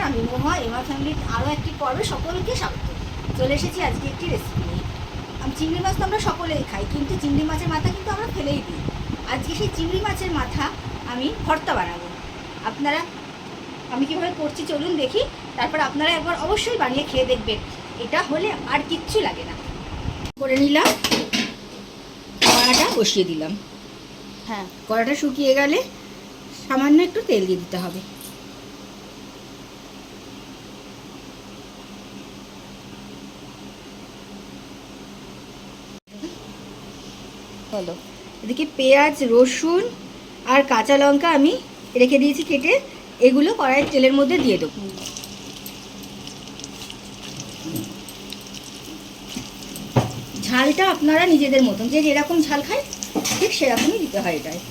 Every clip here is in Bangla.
নমস্কার, আমি মোহা। এমা ফ্যামিলির আরও একটি পর্বে সকলকে স্বাগত। চলে এসেছি আজকে একটি রেসিপি নিয়ে। চিংড়ি মাছ তো আমরা সকলেই খাই, কিন্তু চিংড়ি মাছের মাথা কিন্তু আমরা ফেলেই দিই। আজকে সেই চিংড়ি মাছের মাথা আমি ভর্তা বানাবো। আমি কীভাবে করছি চলুন দেখি, তারপর আপনারা একবার অবশ্যই বানিয়ে খেয়ে দেখবেন। এটা হলে আর কিচ্ছু লাগে না। করে নিলাম, কড়াটা বসিয়ে দিলাম। হ্যাঁ, কড়াটা শুকিয়ে গেলে সামান্য একটু তেল দিয়ে দিতে হবে। হলো, এদিকে পেঁয়াজ, রসুন আর কাঁচা লঙ্কা আমি রেখে দিয়েছি কেটে, এগুলো কড়াইয়ের তেলের মধ্যে দিয়ে দেবো। ঝালটা আপনারা নিজেদের মতন, যে যেরকম ঝাল খায় ঠিক সেরকমই দিতে হয় এটায়।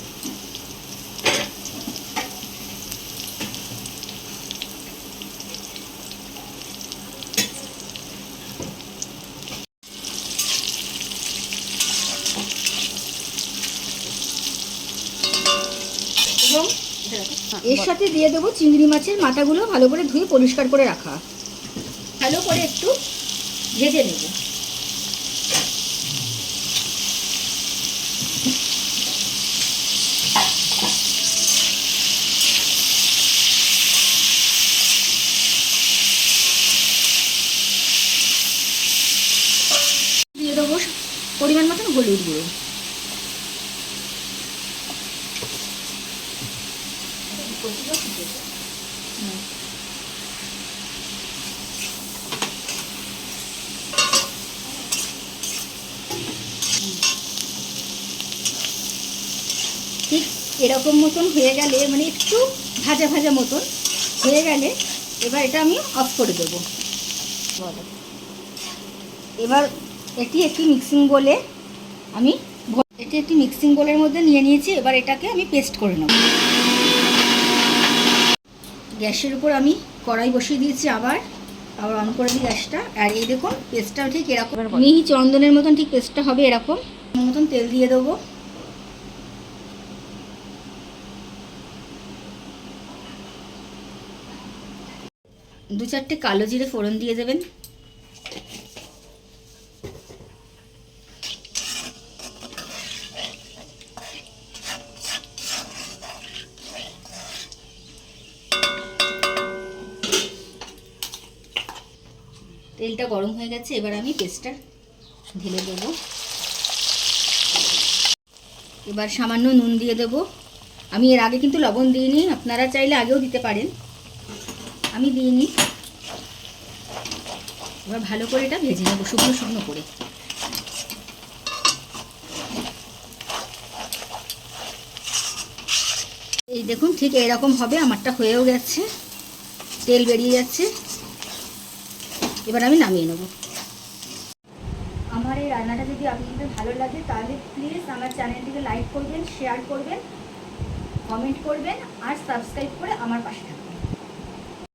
এবং এর সাথে দিয়ে দেবো চিংড়ি মাছের মাথাগুলো ভালো করে ধুয়ে পরিষ্কার করে রাখা। ভালো করে একটু ভেজে নেব। দিয়ে দেবো পরিমাণ মতন হলুদ গুঁড়ো। ঠিক এরকম মতন হয়ে গেলে, মানে একটু ভাজা ভাজা মতন হয়ে গেলে এবার এটা আমি অফ করে দেবো। এবার এটি একটি মিক্সিং বোলের মধ্যে নিয়ে নিয়েছি। এবার এটাকে আমি পেস্ট করে নেব। গ্যাসের উপর আমি কড়াই বসিয়ে দিয়েছি, আবার অন করে দিই গ্যাসটা। আর এই দেখুন পেস্টটা ঠিক এরকম মিহি চন্দনের মতন ঠিক পেস্টটা হবে। এরকম মতন তেল দিয়ে দেবো। দু চারটে কালো জিরে ফোড়ন দিয়ে দেবেন। তেলটা গরম হয়ে গেছে, এবার আমি পেস্টটা ঢেলে দেবো। এবার সামান্য নুন দিয়ে দেবো। আমি এর আগে কিন্তু লবণ দিইনি, আপনারা চাইলে আগেও দিতে পারেন, আমি দিইনি। এবার ভালো করে এটা ভেজে নেবো শুকনো শুকনো করে। এই দেখুন ঠিক এরকম হবে। আমারটা হয়েও গেছে, তেল বেরিয়ে যাচ্ছে। এবার আমি নামিয়ে নেব। আমার এই রান্নাটা যদি আপনাদের ভালো লাগে তাহলে প্লিজ আমার চ্যানেলটিকে লাইক করবেন, শেয়ার করবেন, কমেন্ট করবেন আর সাবস্ক্রাইব করে আমার পাশে থাকবেন।